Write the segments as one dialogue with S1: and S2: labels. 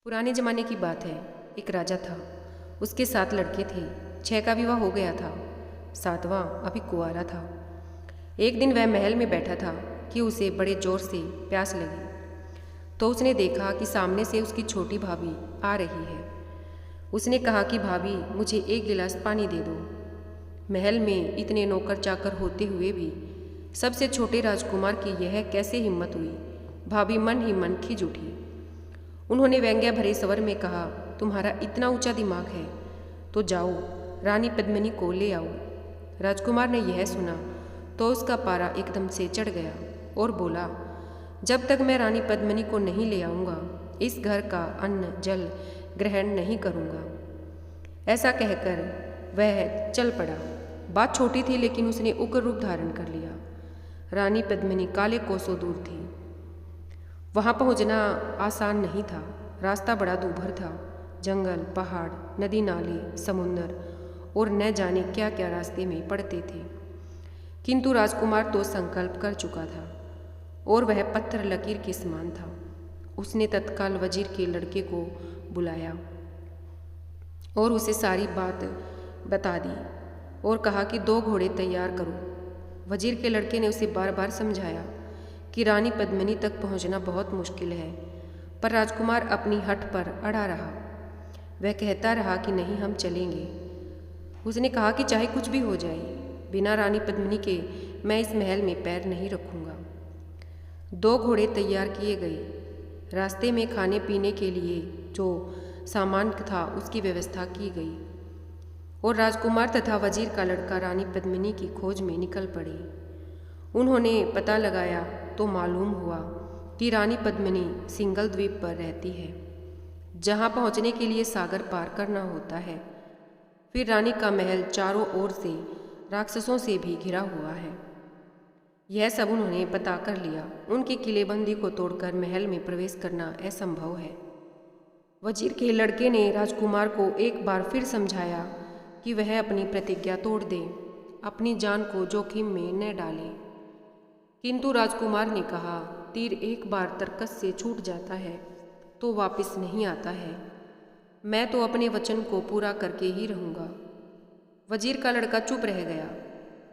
S1: पुराने ज़माने की बात है। एक राजा था। उसके 7 लड़के थे। 6 का विवाह हो गया था। 7वां अभी कुंवारा था। एक दिन वह महल में बैठा था कि उसे बड़े जोर से प्यास लगी। तो उसने देखा कि सामने से उसकी छोटी भाभी आ रही है। उसने कहा कि भाभी, मुझे एक गिलास पानी दे दो। महल में इतने नौकर चाकर होते हुए भी सबसे छोटे राजकुमार की यह कैसे हिम्मत हुई। भाभी मन ही मन खिंच उठी। उन्होंने व्यंग्य भरे स्वर में कहा, तुम्हारा इतना ऊंचा दिमाग है तो जाओ रानी पद्मिनी को ले आओ। राजकुमार ने यह सुना तो उसका पारा एकदम से चढ़ गया और बोला, जब तक मैं रानी पद्मिनी को नहीं ले आऊँगा इस घर का अन्न जल ग्रहण नहीं करूँगा। ऐसा कहकर वह चल पड़ा। बात छोटी थी लेकिन उसने उग्र रूप धारण कर लिया। रानी पद्मिनी काले कोसों दूर थी। वहाँ पहुँचना आसान नहीं था। रास्ता बड़ा दूभर था। जंगल, पहाड़, नदी नाले, समुंदर और न जाने क्या क्या रास्ते में पड़ते थे। किंतु राजकुमार तो संकल्प कर चुका था और वह पत्थर लकीर के समान था। उसने तत्काल वजीर के लड़के को बुलाया और उसे सारी बात बता दी और कहा कि 2 घोड़े तैयार करो। वजीर के लड़के ने उसे बार बार समझाया कि रानी पद्मिनी तक पहुंचना बहुत मुश्किल है, पर राजकुमार अपनी हठ पर अड़ा रहा। वह कहता रहा कि नहीं, हम चलेंगे। उसने कहा कि चाहे कुछ भी हो जाए, बिना रानी पद्मिनी के मैं इस महल में पैर नहीं रखूंगा। 2 घोड़े तैयार किए गए। रास्ते में खाने पीने के लिए जो सामान था उसकी व्यवस्था की गई और राजकुमार तथा वजीर का लड़का रानी पद्मिनी की खोज में निकल पड़े। उन्होंने पता लगाया तो मालूम हुआ कि रानी पद्मिनी सिंगल द्वीप पर रहती है, जहाँ पहुँचने के लिए सागर पार करना होता है। फिर रानी का महल चारों ओर से राक्षसों से भी घिरा हुआ है। यह सब उन्होंने पता कर लिया। उनकी किलेबंदी को तोड़कर महल में प्रवेश करना असंभव है। वजीर के लड़के ने राजकुमार को एक बार फिर समझाया कि वह अपनी प्रतिज्ञा तोड़ दे, अपनी जान को जोखिम में न डाले। किंतु राजकुमार ने कहा, तीर एक बार तरकस से छूट जाता है तो वापस नहीं आता है। मैं तो अपने वचन को पूरा करके ही रहूँगा। वजीर का लड़का चुप रह गया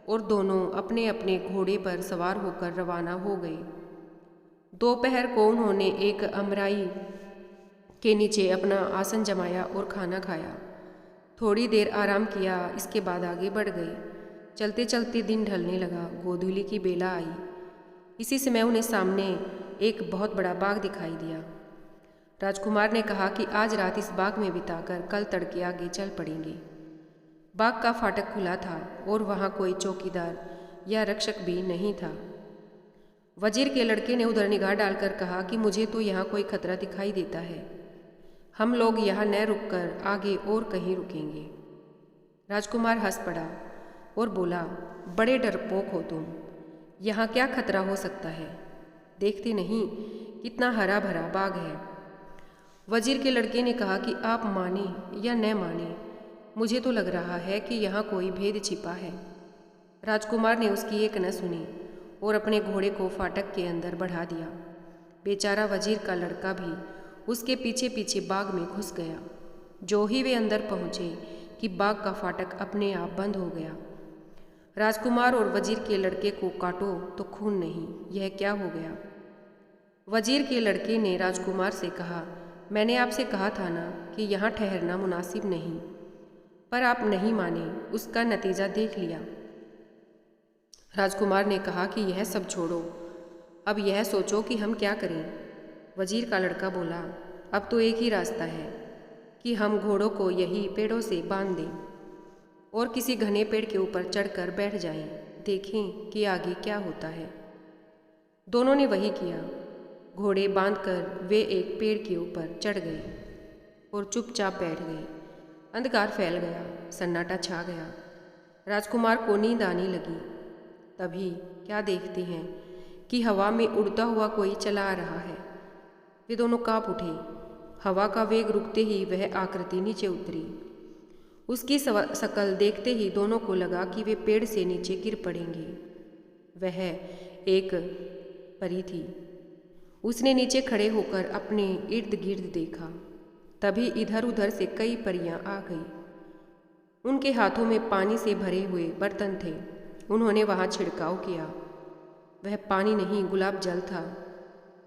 S1: और दोनों अपने अपने घोड़े पर सवार होकर रवाना हो गए। दोपहर को उन्होंने एक अमराई के नीचे अपना आसन जमाया और खाना खाया। थोड़ी देर आराम किया, इसके बाद आगे बढ़ गए। चलते चलते दिन ढलने लगा। गोधूली की बेला आई। इसी समय उन्हें सामने एक बहुत बड़ा बाग दिखाई दिया। राजकुमार ने कहा कि आज रात इस बाग में बिताकर कल तड़के आगे चल पड़ेंगे। बाग का फाटक खुला था और वहाँ कोई चौकीदार या रक्षक भी नहीं था। वजीर के लड़के ने उधर निगाह डालकर कहा कि मुझे तो यहाँ कोई खतरा दिखाई देता है। हम लोग यहाँ न रुककर आगे और कहीं रुकेंगे। राजकुमार हंस पड़ा और बोला, बड़े डरपोक हो तुम। यहाँ क्या खतरा हो सकता है? देखते नहीं कितना हरा भरा बाग है। वजीर के लड़के ने कहा कि आप माने या न माने, मुझे तो लग रहा है कि यहाँ कोई भेद छिपा है। राजकुमार ने उसकी एक न सुनी और अपने घोड़े को फाटक के अंदर बढ़ा दिया। बेचारा वजीर का लड़का भी उसके पीछे पीछे बाग में घुस गया। जो ही वे अंदर पहुँचे कि बाग का फाटक अपने आप बंद हो गया। राजकुमार और वजीर के लड़के को काटो तो खून नहीं, यह क्या हो गया? वजीर के लड़के ने राजकुमार से कहा, मैंने आपसे कहा था ना कि यहाँ ठहरना मुनासिब नहीं, पर आप नहीं माने। उसका नतीजा देख लिया। राजकुमार ने कहा कि यह सब छोड़ो, अब यह सोचो कि हम क्या करें। वजीर का लड़का बोला, अब तो एक ही रास्ता है कि हम घोड़ों को यही पेड़ों से बांध दें और किसी घने पेड़ के ऊपर चढ़कर बैठ जाएं, देखें कि आगे क्या होता है। दोनों ने वही किया। घोड़े बांधकर वे एक पेड़ के ऊपर चढ़ गए और चुपचाप बैठ गए। अंधकार फैल गया, सन्नाटा छा गया। राजकुमार को नींद आने लगी। तभी क्या देखते हैं कि हवा में उड़ता हुआ कोई चला आ रहा है। वे दोनों कांप उठे। हवा का वेग रुकते ही वह आकृति नीचे उतरी। उसकी शकल देखते ही दोनों को लगा कि वे पेड़ से नीचे गिर पड़ेंगे। वह एक परी थी। उसने नीचे खड़े होकर अपने इर्द गिर्द देखा। तभी इधर उधर से कई परियां आ गई। उनके हाथों में पानी से भरे हुए बर्तन थे। उन्होंने वहां छिड़काव किया। वह पानी नहीं, गुलाब जल था।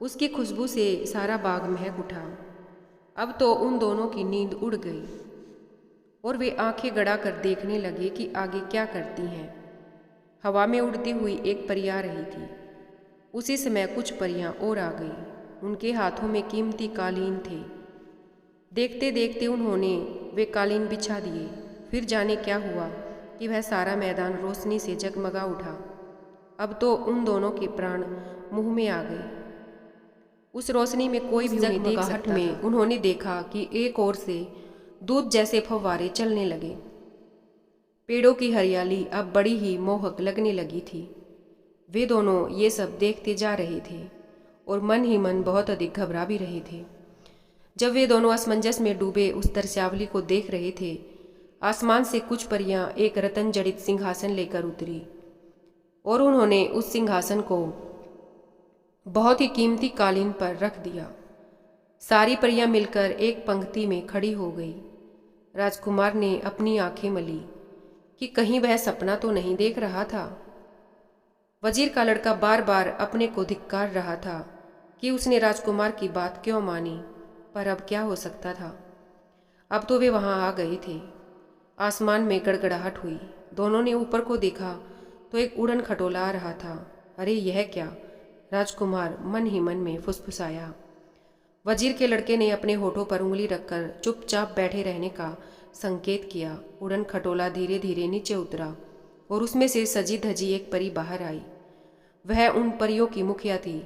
S1: उसकी खुशबू से सारा बाग महक उठा। अब तो उन दोनों की नींद उड़ गई और वे आंखें गड़ा कर देखने लगे कि आगे क्या करती हैं। हवा में उड़ती हुई एक परी आ रही थी। उसी समय कुछ परियां और आ गई। उनके हाथों में कीमती कालीन थे। देखते देखते उन्होंने वे कालीन बिछा दिए। फिर जाने क्या हुआ कि वह सारा मैदान रोशनी से जगमगा उठा। अब तो उन दोनों के प्राण मुंह में आ गए। उस रोशनी में कोई भी उन्हें देख सकता था। में उन्होंने देखा कि एक ओर से दूध जैसे फव्वारे चलने लगे। पेड़ों की हरियाली अब बड़ी ही मोहक लगने लगी थी। वे दोनों ये सब देखते जा रहे थे और मन ही मन बहुत अधिक घबरा भी रहे थे। जब वे दोनों असमंजस में डूबे उस दृश्यावली को देख रहे थे, आसमान से कुछ परियां एक रतन जड़ित सिंहासन लेकर उतरी और उन्होंने उस सिंहासन को बहुत ही कीमती कालीन पर रख दिया। सारी परियां मिलकर एक पंक्ति में खड़ी हो गई। राजकुमार ने अपनी आंखें मली कि कहीं वह सपना तो नहीं देख रहा था। वजीर का लड़का बार बार अपने को धिक्कार रहा था कि उसने राजकुमार की बात क्यों मानी, पर अब क्या हो सकता था। अब तो वे वहां आ गए थे। आसमान में गड़गड़ाहट हुई। दोनों ने ऊपर को देखा तो एक उड़न खटोला आ रहा था। अरे यह क्या? राजकुमार मन ही मन में फुसफुसाया। वजीर के लड़के ने अपने होठों पर उंगली रखकर चुपचाप बैठे रहने का संकेत किया। उड़न खटोला धीरे धीरे नीचे उतरा और उसमें से सजी धजी एक परी बाहर आई। वह उन परियों की मुखिया थी।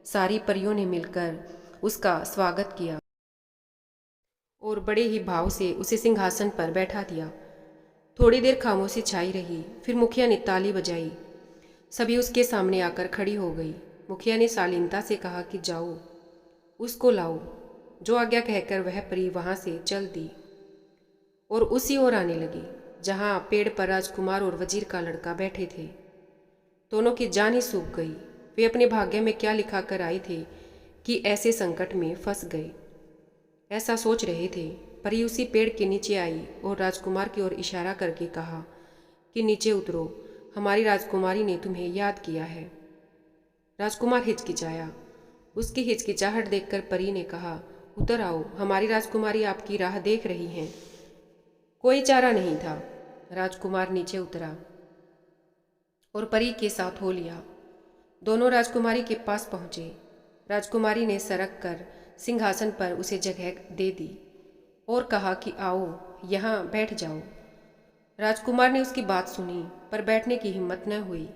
S1: सारी परियों ने मिलकर उसका स्वागत किया और बड़े ही भाव से उसे सिंहासन पर बैठा दिया। थोड़ी देर खामोशी छाई रही। फिर मुखिया ने ताली बजाई। सभी उसके सामने आकर खड़ी हो गई। मुखिया ने शालीनता से कहा कि जाओ, उसको लाओ। जो आज्ञा कहकर वह परी वहां से चल दी और उसी ओर आने लगी जहां पेड़ पर राजकुमार और वजीर का लड़का बैठे थे। दोनों की जान ही सूख गई। वे अपने भाग्य में क्या लिखा कर आए थे कि ऐसे संकट में फंस गए। ऐसा सोच रहे थे, परी उसी पेड़ के नीचे आई और राजकुमार की ओर इशारा करके कहा कि नीचे उतरो, हमारी राजकुमारी ने तुम्हें याद किया है। राजकुमार हिचकिचाया। उसकी हिचकिचाहट देखकर परी ने कहा, उतर आओ, हमारी राजकुमारी आपकी राह देख रही हैं। कोई चारा नहीं था। राजकुमार नीचे उतरा और परी के साथ हो लिया। दोनों राजकुमारी के पास पहुंचे। राजकुमारी ने सरक कर सिंहासन पर उसे जगह दे दी और कहा कि आओ, यहाँ बैठ जाओ। राजकुमार ने उसकी बात सुनी पर बैठने की हिम्मत न हुई।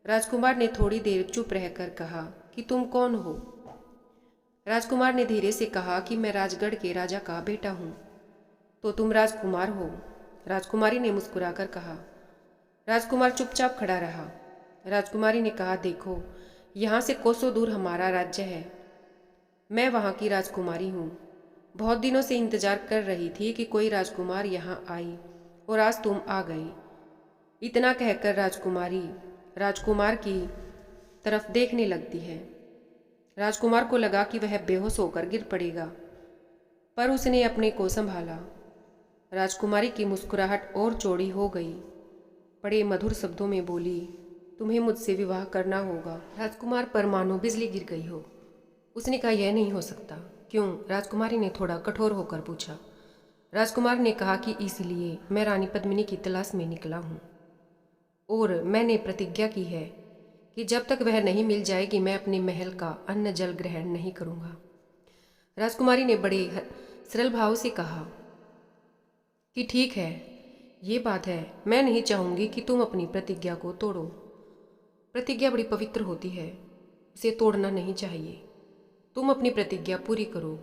S1: राजकुमार ने थोड़ी देर चुप रहकर कहा कि तुम कौन हो? राजकुमार ने धीरे से कहा कि मैं राजगढ़ के राजा का बेटा हूँ। तो तुम राजकुमार हो? राजकुमारी ने मुस्कुराकर कहा। राजकुमार चुपचाप खड़ा रहा। राजकुमारी ने कहा, देखो, यहाँ से कोसों दूर हमारा राज्य है। मैं वहाँ की राजकुमारी हूँ। बहुत दिनों से इंतजार कर रही थी कि कोई राजकुमार यहाँ आई और आज तुम आ गई। इतना कहकर राजकुमारी राजकुमार की तरफ देखने लगती है। राजकुमार को लगा कि वह बेहोश होकर गिर पड़ेगा, पर उसने अपने को संभाला। राजकुमारी की मुस्कुराहट और चौड़ी हो गई। बड़े मधुर शब्दों में बोली, तुम्हें मुझसे विवाह करना होगा। राजकुमार पर मानो बिजली गिर गई हो। उसने कहा, यह नहीं हो सकता। क्यों? राजकुमारी ने थोड़ा कठोर होकर पूछा। राजकुमार ने कहा कि इसलिए मैं रानी पद्मिनी की तलाश में निकला हूँ और मैंने प्रतिज्ञा की है कि जब तक वह नहीं मिल जाएगी मैं अपने महल का अन्न जल ग्रहण नहीं करूँगा। राजकुमारी ने बड़े सरल भाव से कहा कि ठीक है, ये बात है। मैं नहीं चाहूँगी कि तुम अपनी प्रतिज्ञा को तोड़ो। प्रतिज्ञा बड़ी पवित्र होती है, उसे तोड़ना नहीं चाहिए। तुम अपनी प्रतिज्ञा पूरी करो,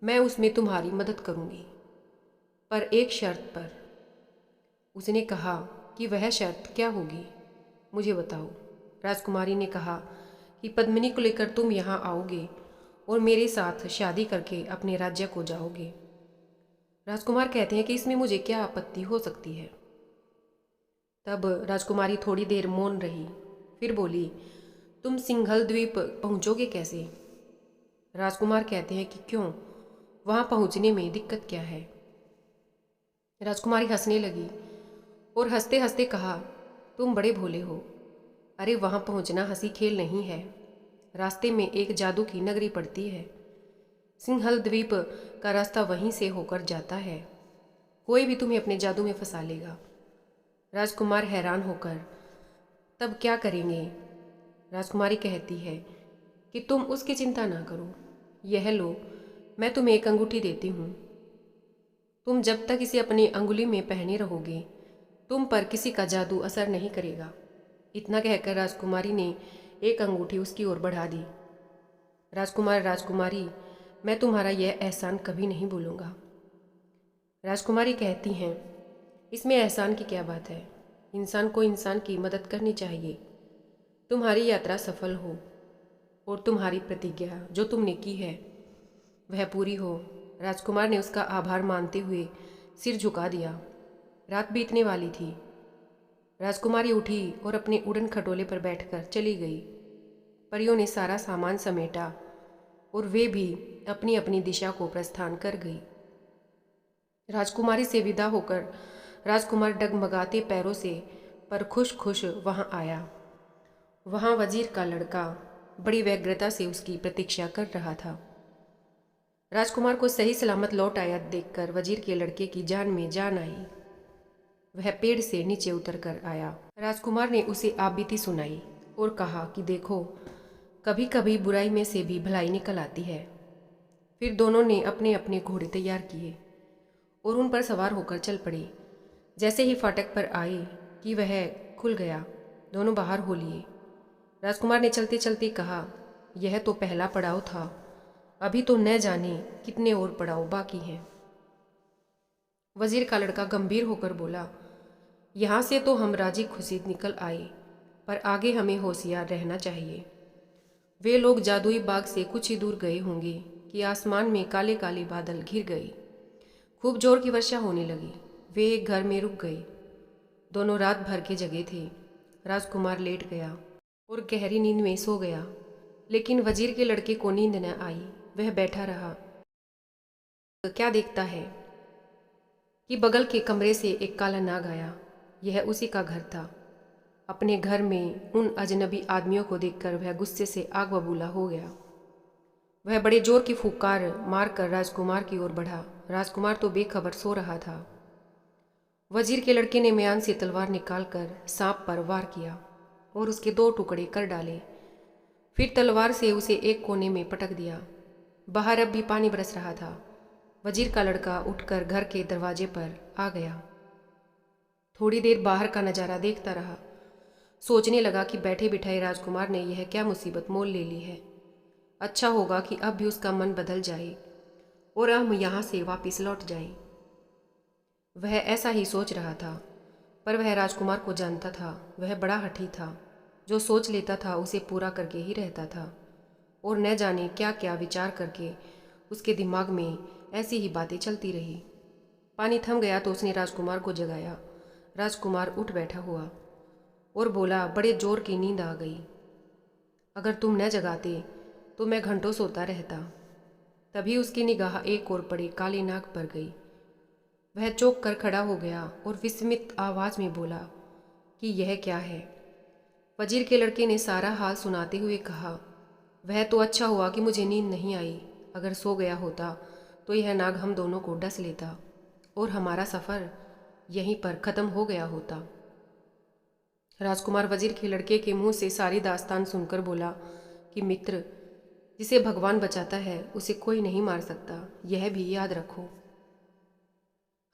S1: मैं उसमें तुम्हारी मदद करूँगी, पर एक शर्त पर। उसने कहा कि वह शर्त क्या होगी, मुझे बताओ। राजकुमारी ने कहा कि पद्मिनी को लेकर तुम यहाँ आओगे और मेरे साथ शादी करके अपने राज्य को जाओगे। राजकुमार कहते हैं कि इसमें मुझे क्या आपत्ति हो सकती है। तब राजकुमारी थोड़ी देर मौन रही, फिर बोली, तुम सिंघल द्वीप पहुँचोगे कैसे? राजकुमार कहते हैं कि क्यों, वहाँ पहुँचने में दिक्कत क्या है? राजकुमारी हंसने लगी और हंसते हंसते कहा, तुम बड़े भोले हो। अरे वहाँ पहुँचना हंसी खेल नहीं है। रास्ते में एक जादू की नगरी पड़ती है। सिंहल द्वीप का रास्ता वहीं से होकर जाता है। कोई भी तुम्हें अपने जादू में फंसा लेगा। राजकुमार हैरान होकर, तब क्या करेंगे? राजकुमारी कहती है कि तुम उसकी चिंता ना करो। यह लो, मैं तुम्हें एक अंगूठी देती हूँ। तुम जब तक इसे अपनी अंगुली में पहने रहोगे, तुम पर किसी का जादू असर नहीं करेगा। इतना कहकर राजकुमारी ने एक अंगूठी उसकी ओर बढ़ा दी। राजकुमार, राजकुमारी, मैं तुम्हारा यह एहसान कभी नहीं भूलूंगा। राजकुमारी कहती हैं, इसमें एहसान की क्या बात है? इंसान को इंसान की मदद करनी चाहिए। तुम्हारी यात्रा सफल हो और तुम्हारी प्रतिज्ञा जो तुमने की है वह पूरी हो। राजकुमार ने उसका आभार मानते हुए सिर झुका दिया। रात बीतने वाली थी। राजकुमारी उठी और अपने उड़न खटोले पर बैठकर चली गई। परियों ने सारा सामान समेटा और वे भी अपनी अपनी दिशा को प्रस्थान कर गई। राजकुमारी से विदा होकर राजकुमार डगमगाते पैरों से पर खुश खुश वहाँ आया। वहाँ वजीर का लड़का बड़ी व्यग्रता से उसकी प्रतीक्षा कर रहा था। राजकुमार को सही सलामत लौट आया देखकर वजीर के लड़के की जान में जान आई। वह पेड़ से नीचे उतर कर आया। राजकुमार ने उसे आपबीती सुनाई और कहा कि देखो, कभी कभी बुराई में से भी भलाई निकल आती है। फिर दोनों ने अपने अपने घोड़े तैयार किए और उन पर सवार होकर चल पड़े। जैसे ही फाटक पर आए कि वह खुल गया, दोनों बाहर हो लिए। राजकुमार ने चलते चलते कहा, यह तो पहला पड़ाव था, अभी तो न जाने कितने और पड़ाव बाकी हैं। वजीर का लड़का गंभीर होकर बोला, यहाँ से तो हम राजी खुशी निकल आए, पर आगे हमें होशियार रहना चाहिए। वे लोग जादुई बाग से कुछ ही दूर गए होंगे कि आसमान में काले काले बादल घिर गए। खूब जोर की वर्षा होने लगी। वे एक घर में रुक गए। दोनों रात भर के जगे थे। राजकुमार लेट गया और गहरी नींद में सो गया, लेकिन वजीर के लड़के को नींद न आई। वह बैठा रहा। क्या देखता है कि बगल के कमरे से एक काला नाग आया। यह उसी का घर था। अपने घर में उन अजनबी आदमियों को देखकर वह गुस्से से आग बबूला हो गया। वह बड़े जोर की फुकार मारकर राजकुमार की ओर बढ़ा। राजकुमार तो बेखबर सो रहा था। वजीर के लड़के ने म्यान से तलवार निकालकर सांप पर वार किया और उसके 2 टुकड़े कर डाले। फिर तलवार से उसे एक कोने में पटक दिया। बाहर अब भी पानी बरस रहा था। वजीर का लड़का उठकर घर के दरवाजे पर आ गया। थोड़ी देर बाहर का नज़ारा देखता रहा। सोचने लगा कि बैठे बिठाए राजकुमार ने यह क्या मुसीबत मोल ले ली है। अच्छा होगा कि अब भी उसका मन बदल जाए और हम यहाँ से वापस लौट जाएं। वह ऐसा ही सोच रहा था, पर वह राजकुमार को जानता था। वह बड़ा हठी था। जो सोच लेता था उसे पूरा करके ही रहता था और न जाने क्या क्या विचार करके उसके दिमाग में ऐसी ही बातें चलती रही। पानी थम गया तो उसने राजकुमार को जगाया। राजकुमार उठ बैठा हुआ और बोला, बड़े जोर की नींद आ गई। अगर तुम न जगाते तो मैं घंटों सोता रहता। तभी उसकी निगाह एक और पड़े काले नाग पर गई। वह चौंक कर खड़ा हो गया और विस्मित आवाज में बोला कि यह क्या है। वजीर के लड़के ने सारा हाल सुनाते हुए कहा, वह तो अच्छा हुआ कि मुझे नींद नहीं आई। अगर सो गया होता तो यह नाग हम दोनों को डस लेता और हमारा सफ़र यहीं पर ख़त्म हो गया होता। राजकुमार वजीर के लड़के के मुंह से सारी दास्तान सुनकर बोला कि मित्र, जिसे भगवान बचाता है उसे कोई नहीं मार सकता, यह भी याद रखो।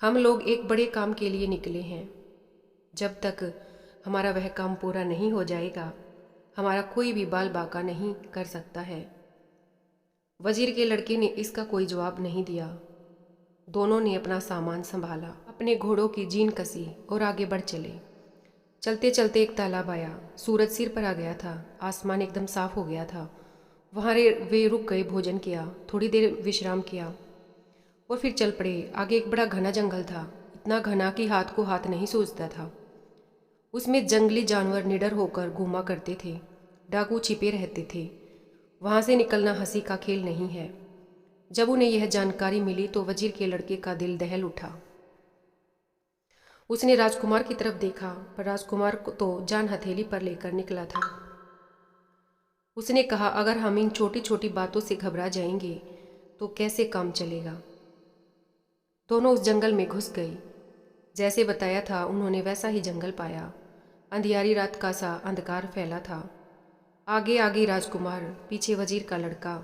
S1: हम लोग एक बड़े काम के लिए निकले हैं। जब तक हमारा वह काम पूरा नहीं हो जाएगा, हमारा कोई भी बाल बाका नहीं कर सकता है। वजीर के लड़के ने इसका कोई जवाब नहीं दिया। दोनों ने अपना सामान संभाला, अपने घोड़ों की जीन कसी और आगे बढ़ चले। चलते चलते एक तालाब आया। सूरज सिर पर आ गया था। आसमान एकदम साफ हो गया था। वहाँ वे रुक गए, भोजन किया, थोड़ी देर विश्राम किया और फिर चल पड़े। आगे एक बड़ा घना जंगल था, इतना घना कि हाथ को हाथ नहीं सूझता था। उसमें जंगली जानवर निडर होकर घूमा करते थे। डाकू छिपे रहते थे। वहाँ से निकलना हंसी का खेल नहीं है। जब उन्हें यह जानकारी मिली तो वजीर के लड़के का दिल दहल उठा। उसने राजकुमार की तरफ देखा, पर राजकुमार को तो जान हथेली पर लेकर निकला था। उसने कहा, अगर हम इन छोटी छोटी बातों से घबरा जाएंगे तो कैसे काम चलेगा। दोनों उस जंगल में घुस गए। जैसे बताया था उन्होंने वैसा ही जंगल पाया। अंधियारी रात का सा अंधकार फैला था। आगे आगे राजकुमार, पीछे वजीर का लड़का।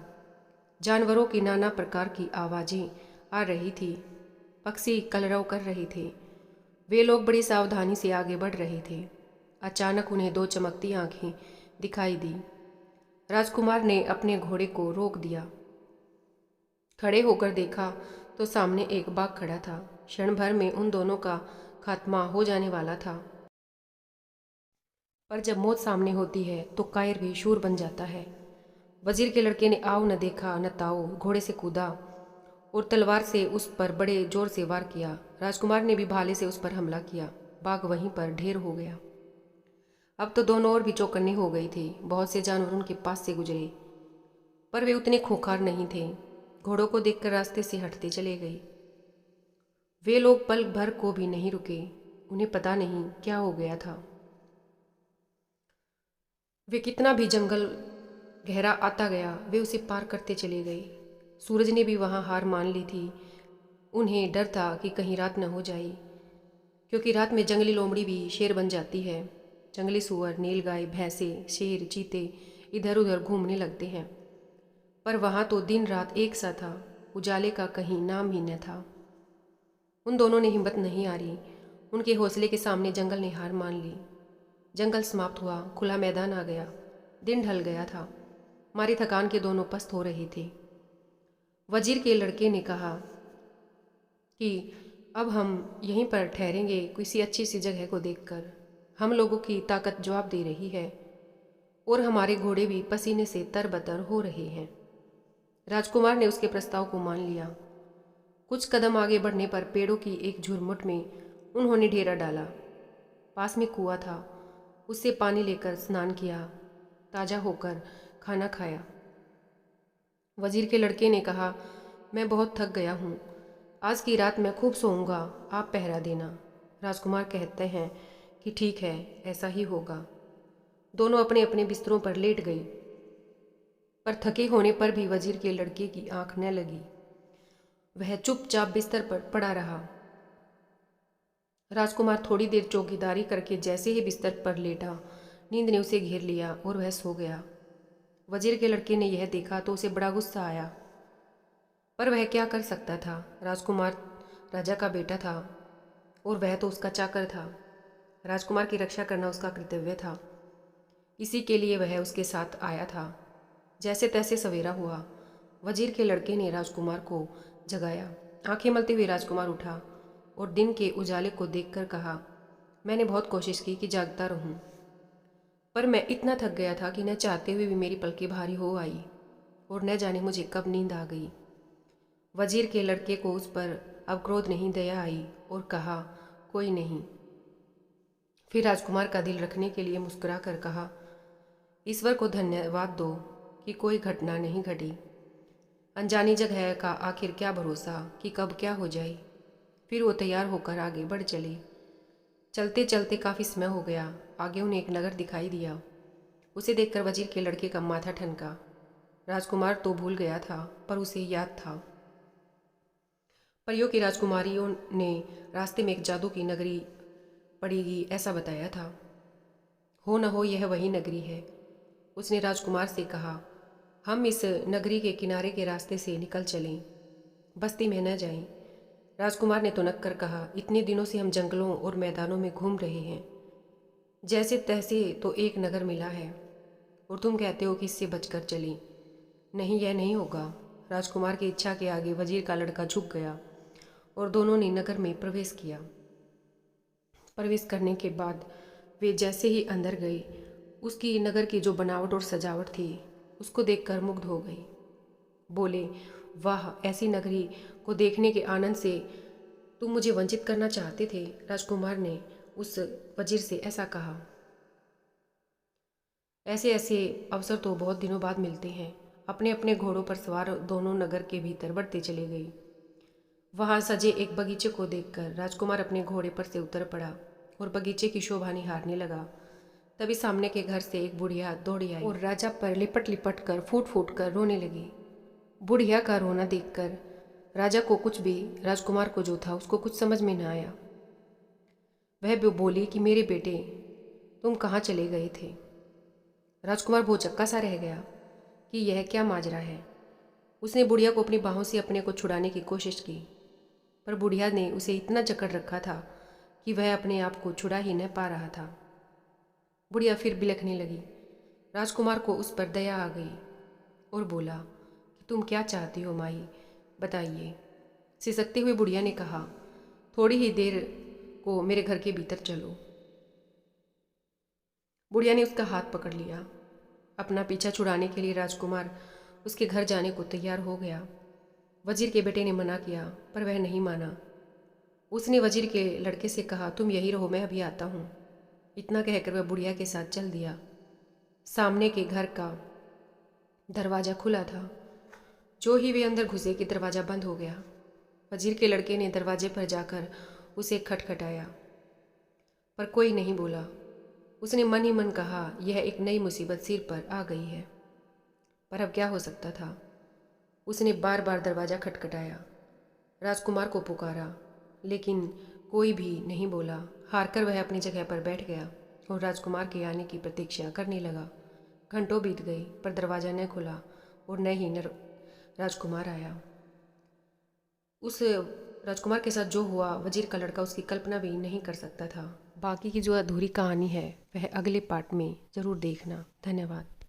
S1: जानवरों की नाना प्रकार की आवाज़ें आ रही थी। पक्षी कलरव कर रहे थे। वे लोग बड़ी सावधानी से आगे बढ़ रहे थे। अचानक उन्हें दो चमकती आंखें दिखाई दी। राजकुमार ने अपने घोड़े को रोक दिया। खड़े होकर देखा तो सामने एक बाघ खड़ा था। क्षण भर में उन दोनों का खात्मा हो जाने वाला था। पर जब मौत सामने होती है तो कायर भी शूर बन जाता है। वजीर के लड़के ने आओ न देखा न ताओ, घोड़े से कूदा और तलवार से उस पर बड़े जोर से वार किया। राजकुमार ने भी भाले से उस पर हमला किया। बाघ वहीं पर ढेर हो गया। अब तो दोनों और भी चौकन्ने हो गई थे। बहुत से जानवर उनके पास से गुजरे, पर वे उतने खूंखार नहीं थे। घोड़ों को देखकर रास्ते से हटते चले गए। वे लोग पल भर को भी नहीं रुके। उन्हें पता नहीं क्या हो गया था। वे कितना भी जंगल गहरा आता गया, वे उसे पार करते चले गए। सूरज ने भी वहां हार मान ली थी। उन्हें डर था कि कहीं रात न हो जाए, क्योंकि रात में जंगली लोमड़ी भी शेर बन जाती है। जंगली सूअर, नीलगाय, भैंसे, शेर, चीते इधर उधर घूमने लगते हैं। पर वहां तो दिन रात एक सा था। उजाले का कहीं नाम ही न था। उन दोनों ने हिम्मत नहीं हारी। उनके हौसले के सामने जंगल ने हार मान ली। जंगल समाप्त हुआ। खुला मैदान आ गया। दिन ढल गया था। मारी थकान के दोनों पस्त हो रहे थे। वजीर के लड़के ने कहा कि अब हम यहीं पर ठहरेंगे, किसी अच्छी सी जगह को देखकर। हम लोगों की ताकत जवाब दे रही है और हमारे घोड़े भी पसीने से तरबतर हो रहे हैं। राजकुमार ने उसके प्रस्ताव को मान लिया। कुछ कदम आगे बढ़ने पर पेड़ों की एक झुरमुट में उन्होंने डेरा डाला। पास में कुआं था। उससे पानी लेकर स्नान किया। ताज़ा होकर खाना खाया। वजीर के लड़के ने कहा, मैं बहुत थक गया हूँ। आज की रात मैं खूब सोऊंगा, आप पहरा देना। राजकुमार कहते हैं कि ठीक है, ऐसा ही होगा। दोनों अपने अपने बिस्तरों पर लेट गई, पर थके होने पर भी वजीर के लड़के की आंख न लगी। वह चुपचाप बिस्तर पर पड़ा रहा। राजकुमार थोड़ी देर चौकीदारी करके जैसे ही बिस्तर पर लेटा, नींद ने उसे घेर लिया और वह सो गया। वजीर के लड़के ने यह देखा तो उसे बड़ा गुस्सा आया, पर वह क्या कर सकता था। राजकुमार राजा का बेटा था और वह तो उसका चाकर था। राजकुमार की रक्षा करना उसका कर्तव्य था। इसी के लिए वह उसके साथ आया था। जैसे तैसे सवेरा हुआ। वजीर के लड़के ने राजकुमार को जगाया। आंखें मलते हुए राजकुमार उठा और दिन के उजाले को देखकर कहा, मैंने बहुत कोशिश की कि जागता रहूं, पर मैं इतना थक गया था कि न चाहते हुए भी मेरी पलकें भारी हो आई और न जाने मुझे कब नींद आ गई। वजीर के लड़के को उस पर अब क्रोध नहीं, दया आई और कहा, कोई नहीं। फिर राजकुमार का दिल रखने के लिए मुस्कुरा कर कहा, ईश्वर को धन्यवाद दो कि कोई घटना नहीं घटी। अनजानी जगह का आखिर क्या भरोसा कि कब क्या हो जाए। फिर वो तैयार होकर आगे बढ़ चले। चलते चलते काफ़ी समय हो गया। आगे उन्हें एक नगर दिखाई दिया। उसे देखकर वजीर के लड़के का माथा ठनका। राजकुमार तो भूल गया था, पर उसे याद था। परियों की राजकुमारियों ने रास्ते में एक जादू की नगरी पड़ेगी ऐसा बताया था। हो न हो यह वही नगरी है। उसने राजकुमार से कहा, हम इस नगरी के किनारे के रास्ते से निकल चलें, बस्ती में न जाएं। राजकुमार ने तुनक कर कहा, इतने दिनों से हम जंगलों और मैदानों में घूम रहे हैं, जैसे तैसे तो एक नगर मिला है और तुम कहते हो कि इससे बचकर चलें। नहीं, यह नहीं होगा। राजकुमार की इच्छा के आगे वजीर का लड़का झुक गया और दोनों ने नगर में प्रवेश किया। प्रवेश करने के बाद वे जैसे ही अंदर गए, उसकी नगर की जो बनावट और सजावट थी उसको देखकर मुग्ध हो गई। बोले, वाह, ऐसी नगरी को देखने के आनंद से तुम मुझे वंचित करना चाहते थे। राजकुमार ने उस वजीर से ऐसा कहा, ऐसे ऐसे अवसर तो बहुत दिनों बाद मिलते हैं। अपने अपने घोड़ों पर सवार दोनों नगर के भीतर बढ़ते चले गए। वहां सजे एक बगीचे को देखकर राजकुमार अपने घोड़े पर से उतर पड़ा और बगीचे की शोभा निहारने लगा। तभी सामने के घर से एक बुढ़िया दौड़ी आई और राजा पर लिपट लिपट कर फूट फूट कर रोने लगी। बुढ़िया का रोना देखकर राजा को कुछ भी, राजकुमार को जो था उसको कुछ समझ में न आया। वह भी बोली कि मेरे बेटे, तुम कहाँ चले गए थे। राजकुमार भौचक्का सा रह गया कि यह क्या माजरा है। उसने बुढ़िया को अपनी बाहों से अपने को छुड़ाने की कोशिश की, पर बुढ़िया ने उसे इतना जकड़ रखा था कि वह अपने आप को छुड़ा ही न पा रहा था। बुढ़िया फिर बिलखने लगी। राजकुमार को उस पर दया आ गई और बोला कि तुम क्या चाहती हो माही, बताइए। सिसकती हुई बुढ़िया ने कहा, थोड़ी ही देर को मेरे घर के भीतर चलो। बुढ़िया ने उसका हाथ पकड़ लिया। अपना पीछा छुड़ाने के लिए राजकुमार उसके घर जाने को तैयार हो गया। वजीर के बेटे ने मना किया, पर वह नहीं माना। उसने वजीर के लड़के से कहा, तुम यही रहो, मैं अभी आता हूँ। इतना कहकर वह बुढ़िया के साथ चल दिया। सामने के घर का दरवाज़ा खुला था। जो ही वे अंदर घुसे कि दरवाज़ा बंद हो गया। वजीर के लड़के ने दरवाजे पर जाकर उसे खटखटाया, पर कोई नहीं बोला। उसने मन ही मन कहा, यह एक नई मुसीबत सिर पर आ गई है। पर अब क्या हो सकता था। उसने बार बार दरवाज़ा खटखटाया, राजकुमार को पुकारा, लेकिन कोई भी नहीं बोला। हारकर वह अपनी जगह पर बैठ गया और राजकुमार के आने की प्रतीक्षा करने लगा। घंटों बीत गई, पर दरवाज़ा न खुला और न ही राजकुमार आया। उस राजकुमार के साथ जो हुआ, वजीर का लड़का उसकी कल्पना भी नहीं कर सकता था। बाकी की जो अधूरी कहानी है वह अगले पार्ट में ज़रूर देखना। धन्यवाद।